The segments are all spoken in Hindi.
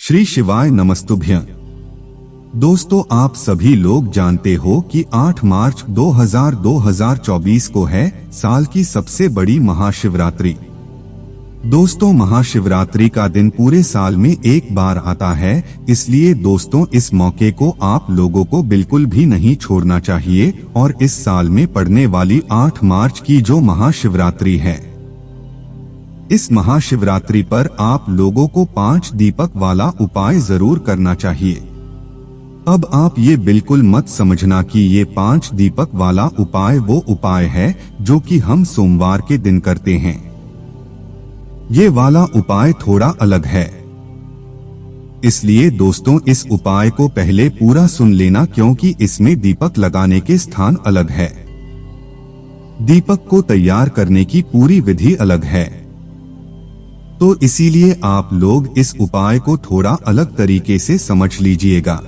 श्री शिवाय नमस्तुभ्यं। दोस्तों, आप सभी लोग जानते हो कि 8 मार्च 2024 को है साल की सबसे बड़ी महाशिवरात्रि। दोस्तों, महाशिवरात्रि का दिन पूरे साल में एक बार आता है, इसलिए दोस्तों इस मौके को आप लोगों को बिल्कुल भी नहीं छोड़ना चाहिए। और इस साल में पड़ने वाली 8 मार्च की जो महाशिवरात्रि है, इस महाशिवरात्रि पर आप लोगों को 5 दीपक वाला उपाय जरूर करना चाहिए। अब आप ये बिल्कुल मत समझना कि ये 5 दीपक वाला उपाय वो उपाय है जो कि हम सोमवार के दिन करते हैं। ये वाला उपाय थोड़ा अलग है, इसलिए दोस्तों इस उपाय को पहले पूरा सुन लेना, क्योंकि इसमें दीपक लगाने के स्थान अलग है, दीपक को तैयार करने की पूरी विधि अलग है। तो इसीलिए आप लोग इस उपाय को थोड़ा अलग तरीके से समझ लीजिएगा।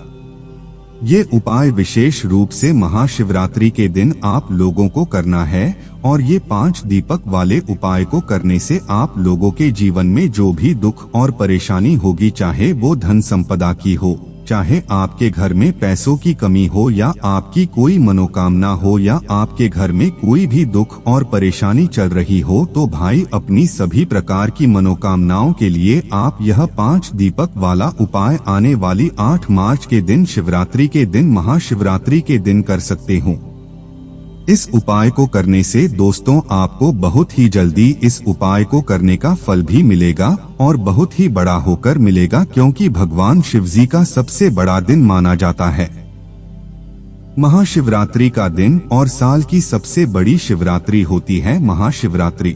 ये उपाय विशेष रूप से महाशिवरात्रि के दिन आप लोगों को करना है, और ये 5 दीपक वाले उपाय को करने से आप लोगों के जीवन में जो भी दुख और परेशानी होगी, चाहे वो धन संपदा की हो, चाहे आपके घर में पैसों की कमी हो, या आपकी कोई मनोकामना हो, या आपके घर में कोई भी दुख और परेशानी चल रही हो, तो भाई अपनी सभी प्रकार की मनोकामनाओं के लिए आप यह 5 दीपक वाला उपाय आने वाली 8 मार्च के दिन, शिवरात्रि के दिन, महाशिवरात्रि के दिन कर सकते हो। इस उपाय को करने से दोस्तों आपको बहुत ही जल्दी इस उपाय को करने का फल भी मिलेगा, और बहुत ही बड़ा होकर मिलेगा, क्योंकि भगवान शिवजी का सबसे बड़ा दिन माना जाता है महाशिवरात्रि का दिन, और साल की सबसे बड़ी शिवरात्रि होती है महाशिवरात्रि।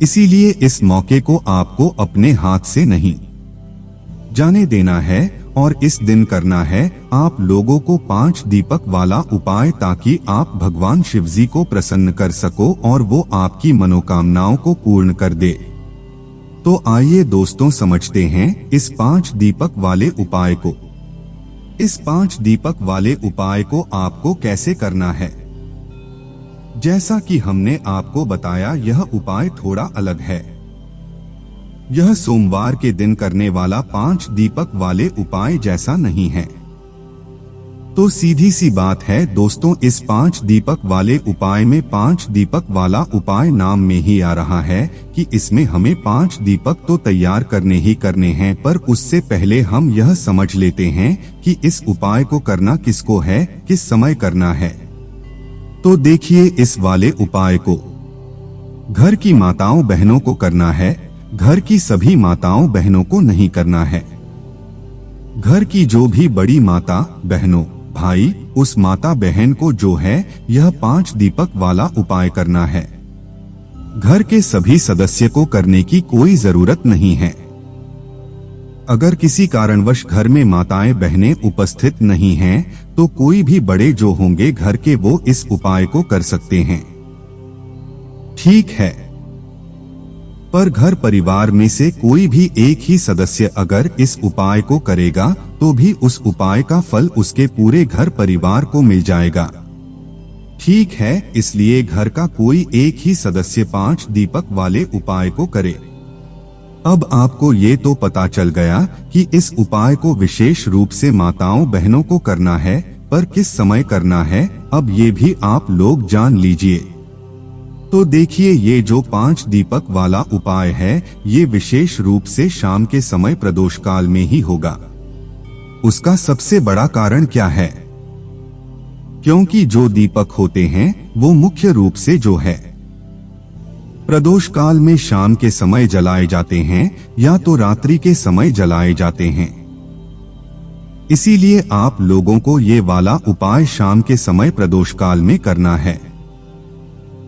इसीलिए इस मौके को आपको अपने हाथ से नहीं जाने देना है, और इस दिन करना है आप लोगों को 5 दीपक वाला उपाय, ताकि आप भगवान शिवजी को प्रसन्न कर सको और वो आपकी मनोकामनाओं को पूर्ण कर दे। तो आइए दोस्तों समझते हैं इस 5 दीपक वाले उपाय को। इस 5 दीपक वाले उपाय को आपको कैसे करना है। जैसा कि हमने आपको बताया, यह उपाय थोड़ा अलग है। यह सोमवार के दिन करने वाला 5 दीपक वाले उपाय जैसा नहीं है। तो सीधी सी बात है दोस्तों, इस 5 दीपक वाले उपाय में 5 दीपक वाला उपाय नाम में ही आ रहा है कि इसमें हमें 5 दीपक तो तैयार करने ही करने हैं। पर उससे पहले हम यह समझ लेते हैं कि इस उपाय को करना किसको है, किस समय करना है। तो देखिए, इस वाले उपाय को घर की माताओं बहनों को करना है, घर की सभी माताओं बहनों को नहीं करना है। घर की जो भी बड़ी माता बहनों भाई, उस माता बहन को जो है यह 5 दीपक वाला उपाय करना है। घर के सभी सदस्य को करने की कोई जरूरत नहीं है। अगर किसी कारणवश घर में माताएं बहनें उपस्थित नहीं हैं, तो कोई भी बड़े जो होंगे घर के, वो इस उपाय को कर सकते हैं, ठीक है। पर घर परिवार में से कोई भी एक ही सदस्य अगर इस उपाय को करेगा, तो भी उस उपाय का फल उसके पूरे घर परिवार को मिल जाएगा, ठीक है। इसलिए घर का कोई एक ही सदस्य 5 दीपक वाले उपाय को करे। अब आपको ये तो पता चल गया कि इस उपाय को विशेष रूप से माताओं बहनों को करना है, पर किस समय करना है, अब ये भी आप लोग जान लीजिए। तो देखिए, ये जो 5 दीपक वाला उपाय है, ये विशेष रूप से शाम के समय प्रदोष काल में ही होगा। उसका सबसे बड़ा कारण क्या है, क्योंकि जो दीपक होते हैं वो मुख्य रूप से जो है प्रदोष काल में शाम के समय जलाए जाते हैं, या तो रात्रि के समय जलाए जाते हैं। इसीलिए आप लोगों को ये वाला उपाय शाम के समय प्रदोष काल में करना है।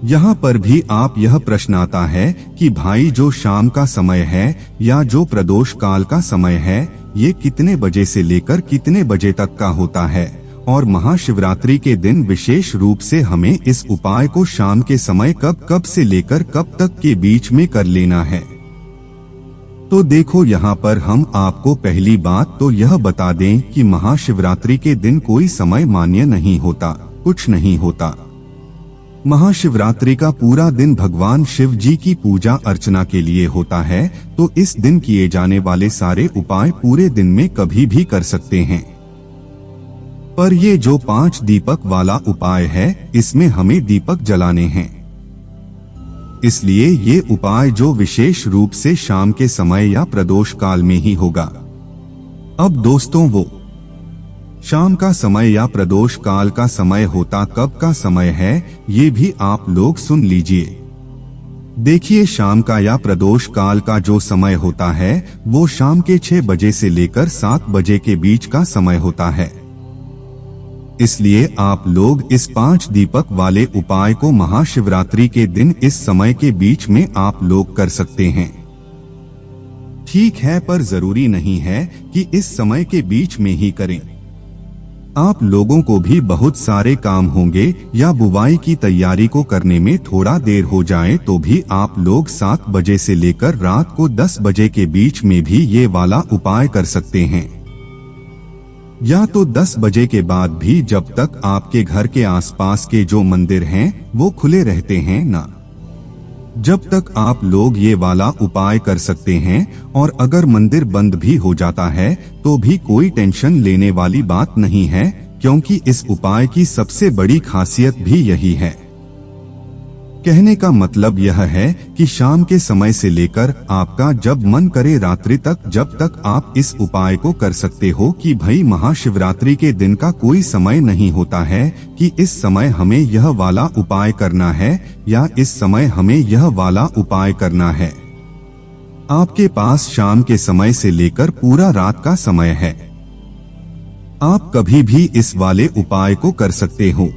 यहाँ पर भी आप यह प्रश्न आता है कि भाई जो शाम का समय है या जो प्रदोष काल का समय है, ये कितने बजे से लेकर कितने बजे तक का होता है, और महाशिवरात्रि के दिन विशेष रूप से हमें इस उपाय को शाम के समय कब से लेकर कब तक के बीच में कर लेना है। तो देखो, यहाँ पर हम आपको पहली बात तो यह बता दें कि महाशिवरात्रि के दिन कोई समय मान्य नहीं होता, कुछ नहीं होता। महाशिवरात्रि का पूरा दिन भगवान शिव जी की पूजा अर्चना के लिए होता है, तो इस दिन किए जाने वाले सारे उपाय पूरे दिन में कभी भी कर सकते हैं। पर ये जो 5 दीपक वाला उपाय है, इसमें हमें दीपक जलाने हैं। इसलिए ये उपाय जो विशेष रूप से शाम के समय या प्रदोष काल में ही होगा। अब दोस्तों, वो शाम का समय या प्रदोष काल का समय होता कब का समय है, ये भी आप लोग सुन लीजिए। देखिए, शाम का या प्रदोष काल का जो समय होता है वो शाम के 6 बजे से लेकर 7 बजे के बीच का समय होता है। इसलिए आप लोग इस 5 दीपक वाले उपाय को महाशिवरात्रि के दिन इस समय के बीच में आप लोग कर सकते हैं। ठीक है, पर जरूरी नहीं है कि इस समय के बीच में ही करें। आप लोगों को भी बहुत सारे काम होंगे या बुवाई की तैयारी को करने में थोड़ा देर हो जाए तो भी आप लोग 7 बजे से लेकर रात को 10 बजे के बीच में भी ये वाला उपाय कर सकते हैं। या तो 10 बजे के बाद भी, जब तक आपके घर के आसपास के जो मंदिर हैं वो खुले रहते हैं ना, जब तक आप लोग ये वाला उपाय कर सकते हैं। और अगर मंदिर बंद भी हो जाता है तो भी कोई टेंशन लेने वाली बात नहीं है, क्योंकि इस उपाय की सबसे बड़ी खासियत भी यही है। कहने का मतलब यह है कि शाम के समय से लेकर आपका जब मन करे रात्रि तक, जब तक आप इस उपाय को कर सकते हो कि भाई महाशिवरात्रि के दिन का कोई समय नहीं होता है कि इस समय हमें यह वाला उपाय करना है या इस समय हमें यह वाला उपाय करना है। आपके पास शाम के समय से लेकर पूरा रात का समय है। आप कभी भी इस वाले उपाय को कर सकते हो।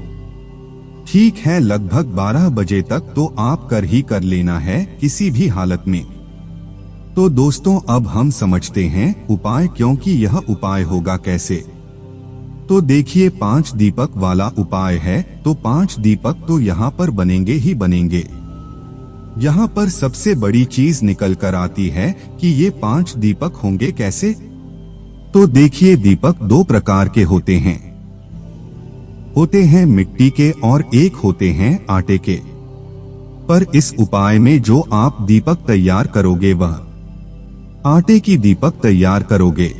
ठीक है, लगभग 12 बजे तक तो आप कर ही कर लेना है किसी भी हालत में। तो दोस्तों, अब हम समझते हैं उपाय, क्योंकि यह उपाय होगा कैसे। तो देखिए, 5 दीपक वाला उपाय है, तो 5 दीपक तो यहाँ पर बनेंगे ही बनेंगे। यहाँ पर सबसे बड़ी चीज निकल कर आती है कि ये 5 दीपक होंगे कैसे। तो देखिए, दीपक 2 प्रकार के होते हैं मिट्टी के और एक होते हैं आटे के। पर इस उपाय में जो आप दीपक तैयार करोगे वह आटे की दीपक तैयार करोगे,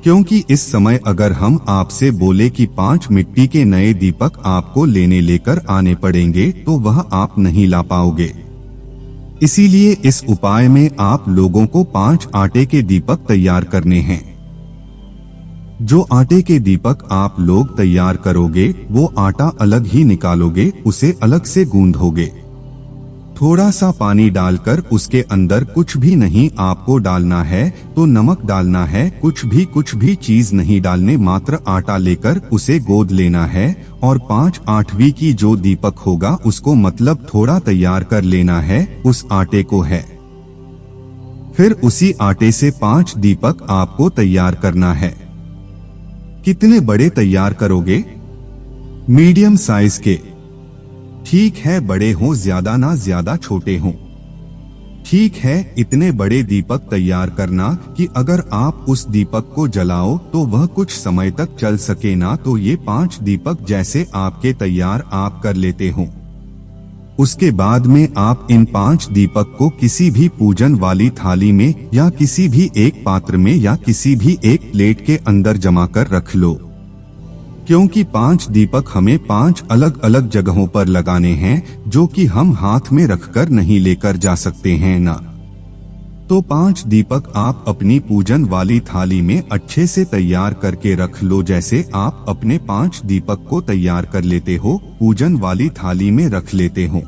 क्योंकि इस समय अगर हम आपसे बोले कि 5 मिट्टी के नए दीपक आपको लेने लेकर आने पड़ेंगे तो वह आप नहीं ला पाओगे। इसीलिए इस उपाय में आप लोगों को 5 आटे के दीपक तैयार करने हैं। जो आटे के दीपक आप लोग तैयार करोगे वो आटा अलग ही निकालोगे, उसे अलग से गूंदोगे। थोड़ा सा पानी डालकर उसके अंदर कुछ भी नहीं आपको डालना है, तो नमक डालना है, कुछ भी चीज नहीं डालने, मात्र आटा लेकर उसे गोद लेना है। और 5/8वीं की जो दीपक होगा उसको मतलब थोड़ा तैयार कर लेना है, उस आटे को है। फिर उसी आटे से 5 दीपक आपको तैयार करना है। कितने बड़े तैयार करोगे? मीडियम साइज के। ठीक है, बड़े हो ज्यादा ना ज्यादा छोटे हो। ठीक है, इतने बड़े दीपक तैयार करना कि अगर आप उस दीपक को जलाओ तो वह कुछ समय तक चल सके ना। तो ये 5 दीपक जैसे आपके तैयार आप कर लेते हो, उसके बाद में आप इन 5 दीपक को किसी भी पूजन वाली थाली में या किसी भी एक पात्र में या किसी भी एक प्लेट के अंदर जमा कर रख लो, क्योंकि 5 दीपक हमें 5 अलग अलग जगहों पर लगाने हैं, जो कि हम हाथ में रखकर नहीं लेकर जा सकते हैं ना। तो 5 दीपक आप अपनी पूजन वाली थाली में अच्छे से तैयार करके रख लो। जैसे आप अपने 5 दीपक को तैयार कर लेते हो, पूजन वाली थाली में रख लेते हो।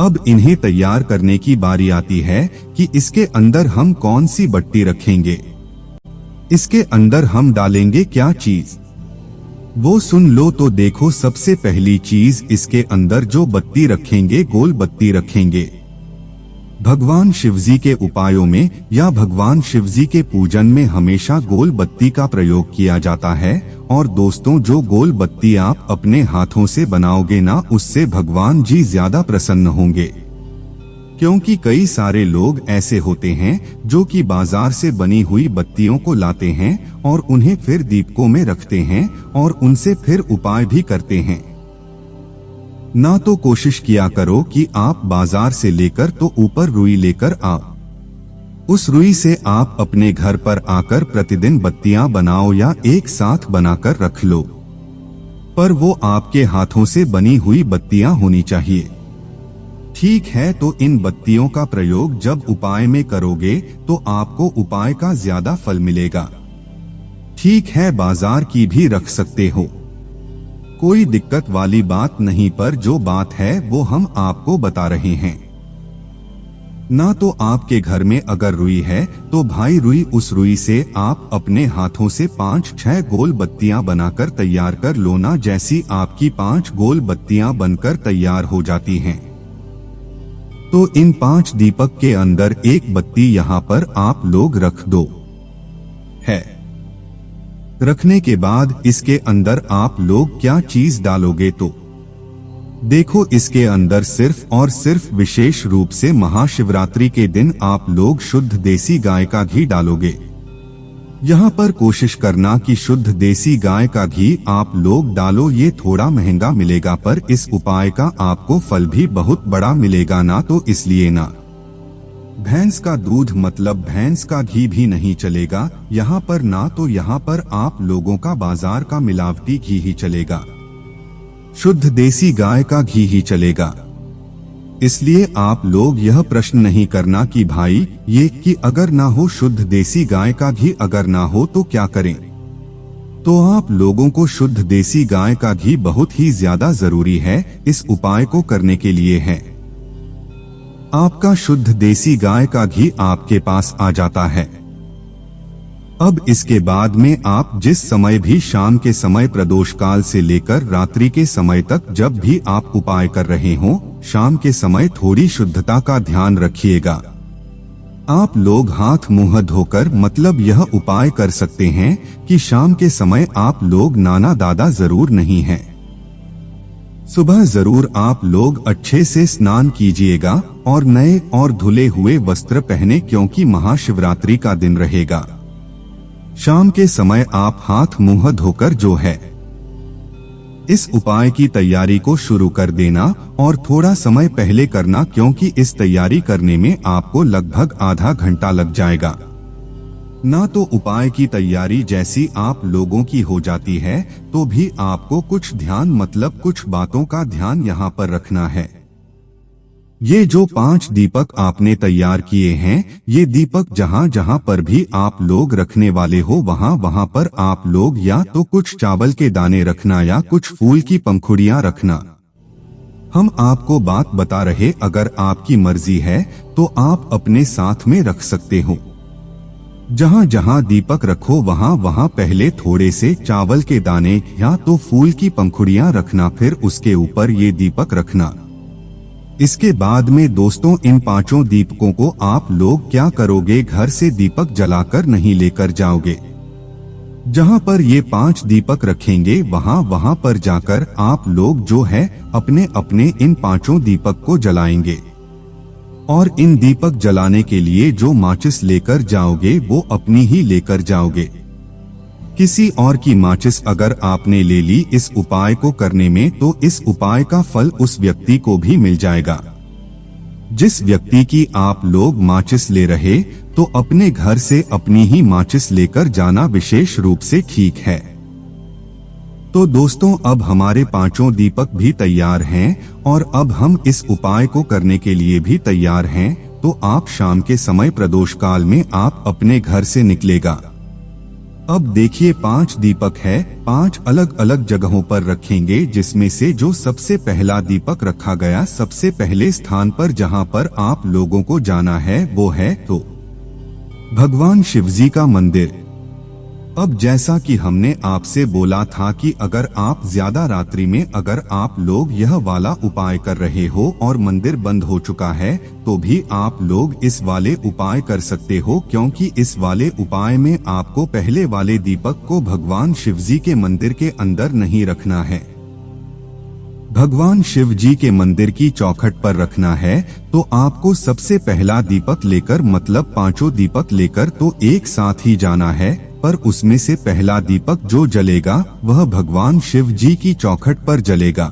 अब इन्हें तैयार करने की बारी आती है कि इसके अंदर हम कौन सी बत्ती रखेंगे, इसके अंदर हम डालेंगे क्या चीज, वो सुन लो। तो देखो, सबसे पहली चीज इसके अंदर जो बत्ती रखेंगे, गोल बत्ती रखेंगे। भगवान शिवजी के उपायों में या भगवान शिवजी के पूजन में हमेशा गोल बत्ती का प्रयोग किया जाता है। और दोस्तों, जो गोल बत्ती आप अपने हाथों से बनाओगे ना, उससे भगवान जी ज्यादा प्रसन्न होंगे। क्योंकि कई सारे लोग ऐसे होते हैं जो कि बाजार से बनी हुई बत्तियों को लाते हैं और उन्हें फिर दीपकों में रखते हैं और उनसे फिर उपाय भी करते हैं। ना तो कोशिश किया करो कि आप बाजार से लेकर तो ऊपर रुई लेकर आओ। उस रुई से आप अपने घर पर आकर प्रतिदिन बत्तियां बनाओ या एक साथ बनाकर रख लो, पर वो आपके हाथों से बनी हुई बत्तियां होनी चाहिए। ठीक है, तो इन बत्तियों का प्रयोग जब उपाय में करोगे तो आपको उपाय का ज्यादा फल मिलेगा। ठीक है, बाजार की भी रख सकते हो, कोई दिक्कत वाली बात नहीं, पर जो बात है वो हम आपको बता रहे हैं। ना तो आपके घर में अगर रुई है तो भाई रुई, उस रुई से आप अपने हाथों से 5-6 गोल बत्तियां बनाकर तैयार कर लो ना। जैसी आपकी 5 गोल बत्तियां बनकर तैयार हो जाती हैं, तो इन 5 दीपक के अंदर एक बत्ती यहाँ पर आप लोग रख दो। है रखने के बाद इसके अंदर आप लोग क्या चीज डालोगे, तो देखो इसके अंदर सिर्फ और सिर्फ विशेष रूप से महाशिवरात्रि के दिन आप लोग शुद्ध देसी गाय का घी डालोगे। यहाँ पर कोशिश करना कि शुद्ध देसी गाय का घी आप लोग डालो। ये थोड़ा महंगा मिलेगा, पर इस उपाय का आपको फल भी बहुत बड़ा मिलेगा ना, तो इसलिए ना भैंस का दूध मतलब भैंस का घी भी नहीं चलेगा यहाँ पर, ना तो यहाँ पर आप लोगों का बाजार का मिलावटी घी ही चलेगा, शुद्ध देसी गाय का घी ही चलेगा। इसलिए आप लोग यह प्रश्न नहीं करना कि भाई ये कि अगर ना हो शुद्ध देसी गाय का घी, अगर ना हो तो क्या करें। तो आप लोगों को शुद्ध देसी गाय का घी बहुत ही ज्यादा जरूरी है इस उपाय को करने के लिए है। आपका शुद्ध देसी गाय का घी आपके पास आ जाता है। अब इसके बाद में आप जिस समय भी शाम के समय प्रदोष काल से लेकर रात्रि के समय तक जब भी आप उपाय कर रहे हो, शाम के समय थोड़ी शुद्धता का ध्यान रखिएगा। आप लोग हाथ मुंह धोकर मतलब यह उपाय कर सकते हैं कि शाम के समय आप लोग नाना दादा जरूर नहीं हैं। सुबह जरूर आप लोग अच्छे से स्नान कीजिएगा और नए और धुले हुए वस्त्र पहने, क्योंकि महाशिवरात्रि का दिन रहेगा। शाम के समय आप हाथ मुंह धोकर जो है इस उपाय की तैयारी को शुरू कर देना, और थोड़ा समय पहले करना, क्योंकि इस तैयारी करने में आपको लगभग आधा घंटा लग जाएगा। ना तो उपाय की तैयारी जैसी आप लोगों की हो जाती है, तो भी आपको कुछ ध्यान मतलब कुछ बातों का ध्यान यहाँ पर रखना है। ये जो 5 दीपक आपने तैयार किए हैं, ये दीपक जहाँ जहाँ पर भी आप लोग रखने वाले हो वहाँ वहाँ पर आप लोग या तो कुछ चावल के दाने रखना या कुछ फूल की पंखुड़ियाँ रखना। हम आपको बात बता रहे, अगर आपकी मर्जी है तो आप अपने साथ में रख सकते हो। जहाँ जहाँ दीपक रखो वहाँ वहाँ पहले थोड़े से चावल के दाने या तो फूल की पंखुड़ियाँ रखना, फिर उसके ऊपर ये दीपक रखना। इसके बाद में दोस्तों इन 5 दीपकों को आप लोग क्या करोगे, घर से दीपक जलाकर नहीं लेकर जाओगे। जहां पर ये 5 दीपक रखेंगे वहां पर जाकर आप लोग जो है अपने अपने इन 5 दीपक को जलाएंगे। और इन दीपक जलाने के लिए जो माचिस लेकर जाओगे वो अपनी ही लेकर जाओगे। किसी और की माचिस अगर आपने ले ली इस उपाय को करने में, तो इस उपाय का फल उस व्यक्ति को भी मिल जाएगा। जिस व्यक्ति की आप लोग माचिस ले रहे, तो अपने घर से अपनी ही माचिस लेकर जाना विशेष रूप से ठीक है। तो दोस्तों अब हमारे 5 दीपक भी तैयार हैं और अब हम इस उपाय को करने के लिए भी तैयार हैं। तो आप शाम के समय प्रदोष काल में आप अपने घर से निकलेगा। अब देखिए 5 दीपक है, 5 अलग अलग जगहों पर रखेंगे, जिसमें से जो सबसे पहला दीपक रखा गया सबसे पहले स्थान पर जहां पर आप लोगों को जाना है वो है तो भगवान शिवजी का मंदिर। अब जैसा कि हमने आपसे बोला था कि अगर आप ज्यादा रात्रि में अगर आप लोग यह वाला उपाय कर रहे हो और मंदिर बंद हो चुका है, तो भी आप लोग इस वाले उपाय कर सकते हो, क्योंकि इस वाले उपाय में आपको पहले वाले दीपक को भगवान शिवजी के मंदिर के अंदर नहीं रखना है। भगवान शिव जी के मंदिर की चौखट पर रखना है। तो आपको सबसे पहला दीपक लेकर मतलब 5 दीपक लेकर तो एक साथ ही जाना है, पर उसमें से पहला दीपक जो जलेगा वह भगवान शिव जी की चौखट पर जलेगा।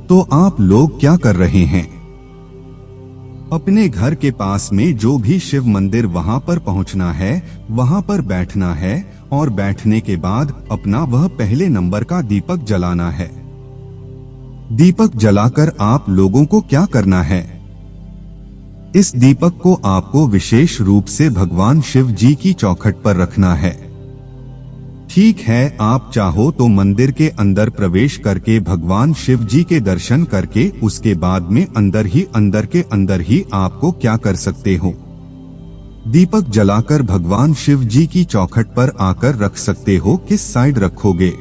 तो आप लोग क्या कर रहे हैं? अपने घर के पास में जो भी शिव मंदिर वहां पर पहुंचना है, वहां पर बैठना है और बैठने के बाद अपना वह पहले नंबर का दीपक जलाना है। दीपक जलाकर आप लोगों को क्या करना है? इस दीपक को आपको विशेष रूप से भगवान शिव जी की चौखट पर रखना है। ठीक है, आप चाहो तो मंदिर के अंदर प्रवेश करके भगवान शिव जी के दर्शन करके उसके बाद में अंदर के अंदर ही आपको क्या कर सकते हो, दीपक जलाकर भगवान शिव जी की चौखट पर आकर रख सकते हो। किस साइड रखोगे?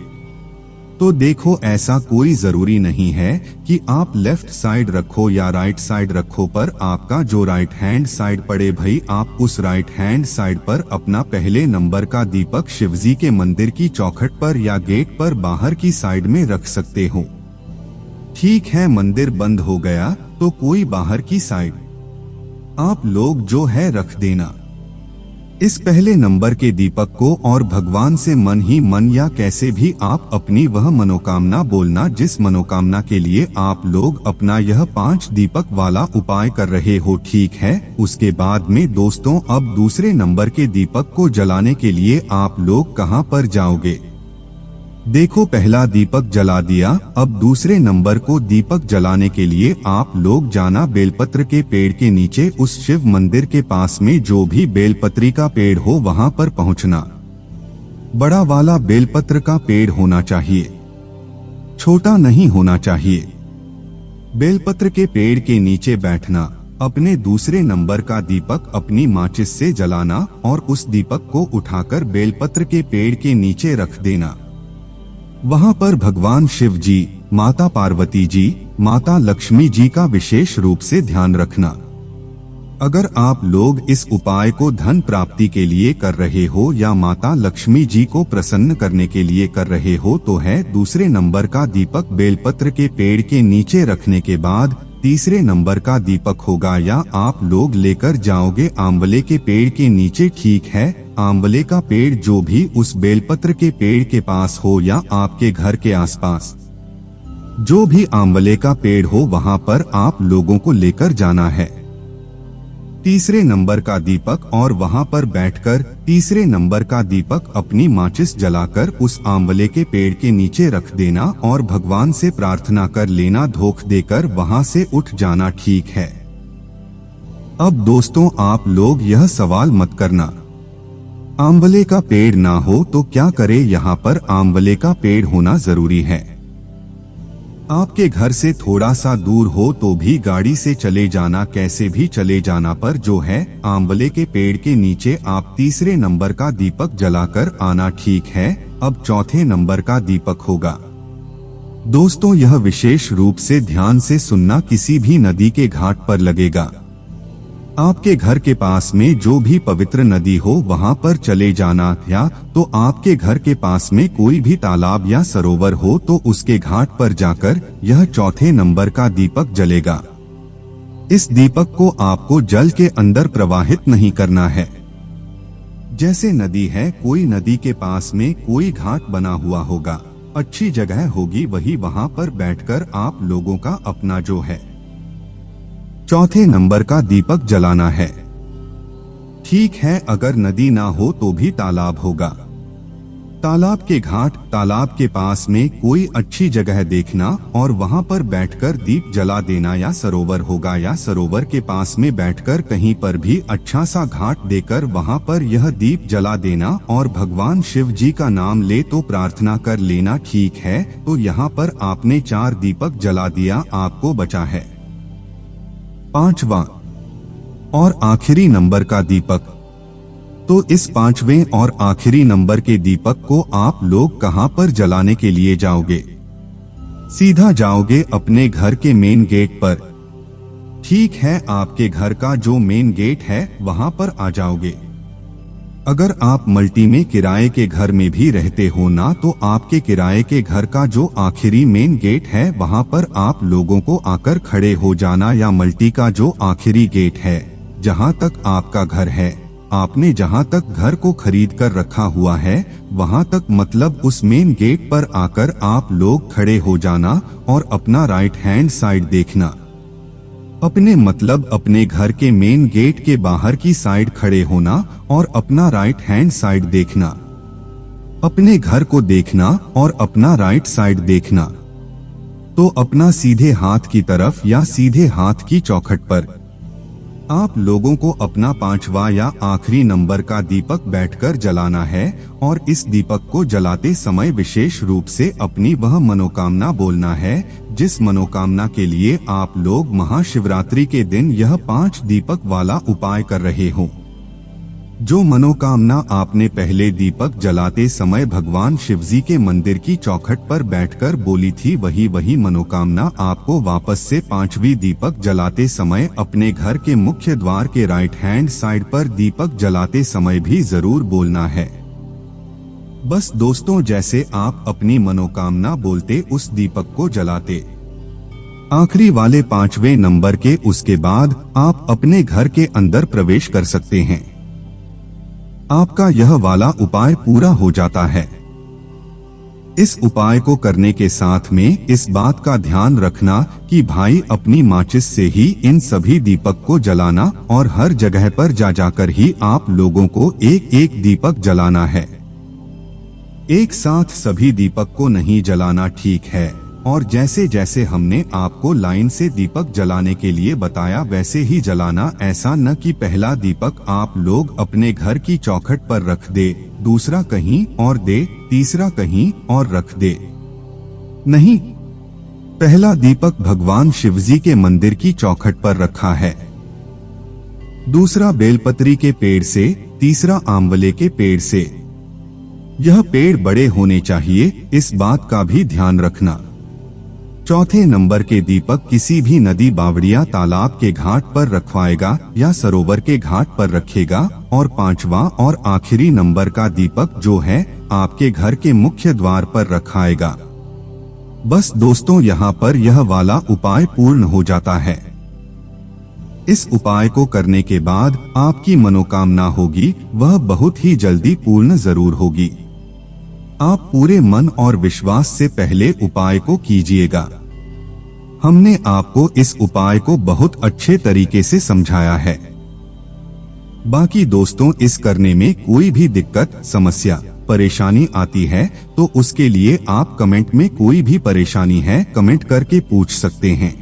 तो देखो, ऐसा कोई जरूरी नहीं है कि आप लेफ्ट साइड रखो या राइट साइड रखो, पर आपका जो राइट हैंड साइड पड़े भाई, आप उस राइट हैंड साइड पर अपना पहले नंबर का दीपक शिवजी के मंदिर की चौखट पर या गेट पर बाहर की साइड में रख सकते हो। ठीक है, मंदिर बंद हो गया तो कोई बाहर की साइड आप लोग जो है रख देना इस पहले नंबर के दीपक को, और भगवान से मन ही मन या कैसे भी आप अपनी वह मनोकामना बोलना जिस मनोकामना के लिए आप लोग अपना यह 5 दीपक वाला उपाय कर रहे हो। ठीक है, उसके बाद में दोस्तों अब दूसरे नंबर के दीपक को जलाने के लिए आप लोग कहां पर जाओगे? देखो, पहला दीपक जला दिया, अब दूसरे नंबर को दीपक जलाने के लिए आप लोग जाना बेलपत्र के पेड़ के नीचे, उस शिव मंदिर के पास में जो भी बेलपत्री का पेड़ हो वहां पर पहुंचना। बड़ा वाला बेलपत्र का पेड़ होना चाहिए, छोटा नहीं होना चाहिए। बेलपत्र के पेड़ के नीचे बैठना, अपने दूसरे नंबर का दीपक अपनी माचिस से जलाना और उस दीपक को उठाकर बेलपत्र के पेड़ के नीचे रख देना। वहां पर भगवान शिव जी, माता पार्वती जी, माता लक्ष्मी जी का विशेष रूप से ध्यान रखना। अगर आप लोग इस उपाय को धन प्राप्ति के लिए कर रहे हो या माता लक्ष्मी जी को प्रसन्न करने के लिए कर रहे हो तो है दूसरे नंबर का दीपक बेलपत्र के पेड़ के नीचे रखने के बाद तीसरे नंबर का दीपक होगा या आप लोग लेकर जाओगे आंवले के पेड़ के नीचे। ठीक है, आंवले का पेड़ जो भी उस बेलपत्र के पेड़ के पास हो या आपके घर के आसपास जो भी आंवले का पेड़ हो वहां पर आप लोगों को लेकर जाना है तीसरे नंबर का दीपक, और वहां पर बैठकर तीसरे नंबर का दीपक अपनी माचिस जलाकर उस आंवले के पेड़ के नीचे रख देना और भगवान से प्रार्थना कर लेना, धोख देकर वहां से उठ जाना। ठीक है, अब दोस्तों आप लोग यह सवाल मत करना आंवले का पेड़ ना हो तो क्या करे, यहाँ पर आंवले का पेड़ होना जरूरी है। आपके घर से थोड़ा सा दूर हो तो भी गाड़ी से चले जाना, कैसे भी चले जाना, पर जो है आंवले के पेड़ के नीचे आप तीसरे नंबर का दीपक जलाकर आना। ठीक है, अब चौथे नंबर का दीपक होगा। दोस्तों यह विशेष रूप से ध्यान से सुनना, किसी भी नदी के घाट पर लगेगा। आपके घर के पास में जो भी पवित्र नदी हो वहां पर चले जाना, या तो आपके घर के पास में कोई भी तालाब या सरोवर हो तो उसके घाट पर जाकर यह चौथे नंबर का दीपक जलेगा। इस दीपक को आपको जल के अंदर प्रवाहित नहीं करना है। जैसे नदी है, कोई नदी के पास में कोई घाट बना हुआ होगा, अच्छी जगह होगी, वही वहां पर बैठकर आप लोगों का अपना जो है चौथे नंबर का दीपक जलाना है। ठीक है, अगर नदी ना हो तो भी तालाब होगा, तालाब के घाट, तालाब के पास में कोई अच्छी जगह देखना और वहां पर बैठकर दीप जला देना, या सरोवर होगा या सरोवर के पास में बैठकर कहीं पर भी अच्छा सा घाट देकर वहां पर यह दीप जला देना और भगवान शिव जी का नाम ले तो प्रार्थना कर लेना। ठीक है, तो यहाँ पर आपने 4 दीपक जला दिया, आपको बचा है 5वां और आखिरी नंबर का दीपक। तो इस 5वें और आखिरी नंबर के दीपक को आप लोग कहां पर जलाने के लिए जाओगे? सीधा जाओगे अपने घर के मेन गेट पर। ठीक है, आपके घर का जो मेन गेट है वहां पर आ जाओगे। अगर आप मल्टी में किराए के घर में भी रहते हो ना, तो आपके किराए के घर का जो आखिरी मेन गेट है वहां पर आप लोगों को आकर खड़े हो जाना, या मल्टी का जो आखिरी गेट है जहां तक आपका घर है आपने जहां तक घर को खरीद कर रखा हुआ है वहां तक मतलब उस मेन गेट पर आकर आप लोग खड़े हो जाना और अपना राइट हैंड साइड देखना। अपने मतलब अपने घर के मेन गेट के बाहर की साइड खड़े होना और अपना राइट हैंड साइड देखना। अपने घर को देखना और अपना राइट साइड देखना। तो अपना सीधे हाथ की तरफ या सीधे हाथ की चौखट पर आप लोगों को अपना 5वां या आखिरी नंबर का दीपक बैठकर जलाना है और इस दीपक को जलाते समय विशेष रूप से अपनी वह मनोकामना बोलना है जिस मनोकामना के लिए आप लोग महाशिवरात्रि के दिन यह 5 दीपक वाला उपाय कर रहे हो। जो मनोकामना आपने पहले दीपक जलाते समय भगवान शिवजी के मंदिर की चौखट पर बैठकर बोली थी वही मनोकामना आपको वापस से 5वीं दीपक जलाते समय अपने घर के मुख्य द्वार के राइट हैंड साइड पर दीपक जलाते समय भी जरूर बोलना है। बस दोस्तों जैसे आप अपनी मनोकामना बोलते उस दीपक को जलाते आखिरी वाले 5वें नंबर के उसके बाद आप अपने घर के अंदर प्रवेश कर सकते हैं। आपका यह वाला उपाय पूरा हो जाता है। इस उपाय को करने के साथ में इस बात का ध्यान रखना कि भाई अपनी माचिस से ही इन सभी दीपक को जलाना और हर जगह पर जा जाकर ही आप लोगों को एक एक दीपक जलाना है। एक साथ सभी दीपक को नहीं जलाना ठीक है। और जैसे जैसे हमने आपको लाइन से दीपक जलाने के लिए बताया वैसे ही जलाना। ऐसा न कि पहला दीपक आप लोग अपने घर की चौखट पर रख दे, दूसरा कहीं और दे, तीसरा कहीं और रख दे। नहीं, पहला दीपक भगवान शिवजी के मंदिर की चौखट पर रखा है, दूसरा बेलपत्री के पेड़ से, तीसरा आंवले के पेड़ से। यह पेड़ बड़े होने चाहिए, इस बात का भी ध्यान रखना। चौथे नंबर के दीपक किसी भी नदी बावड़िया तालाब के घाट पर रखवाएगा या सरोवर के घाट पर रखेगा। और 5वां और आखिरी नंबर का दीपक जो है आपके घर के मुख्य द्वार पर रखाएगा। बस दोस्तों यहाँ पर यह वाला उपाय पूर्ण हो जाता है। इस उपाय को करने के बाद आपकी मनोकामना होगी वह बहुत ही जल्दी पूर्ण जरूर होगी। आप पूरे मन और विश्वास से पहले उपाय को कीजिएगा। हमने आपको इस उपाय को बहुत अच्छे तरीके से समझाया है। बाकी दोस्तों इस करने में कोई भी दिक्कत, समस्या, परेशानी आती है तो उसके लिए आप कमेंट में कोई भी परेशानी है कमेंट करके पूछ सकते हैं।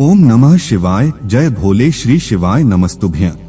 ओम नमः शिवाय। जय भोले श्री शिवाय नमस्तुभ्यं।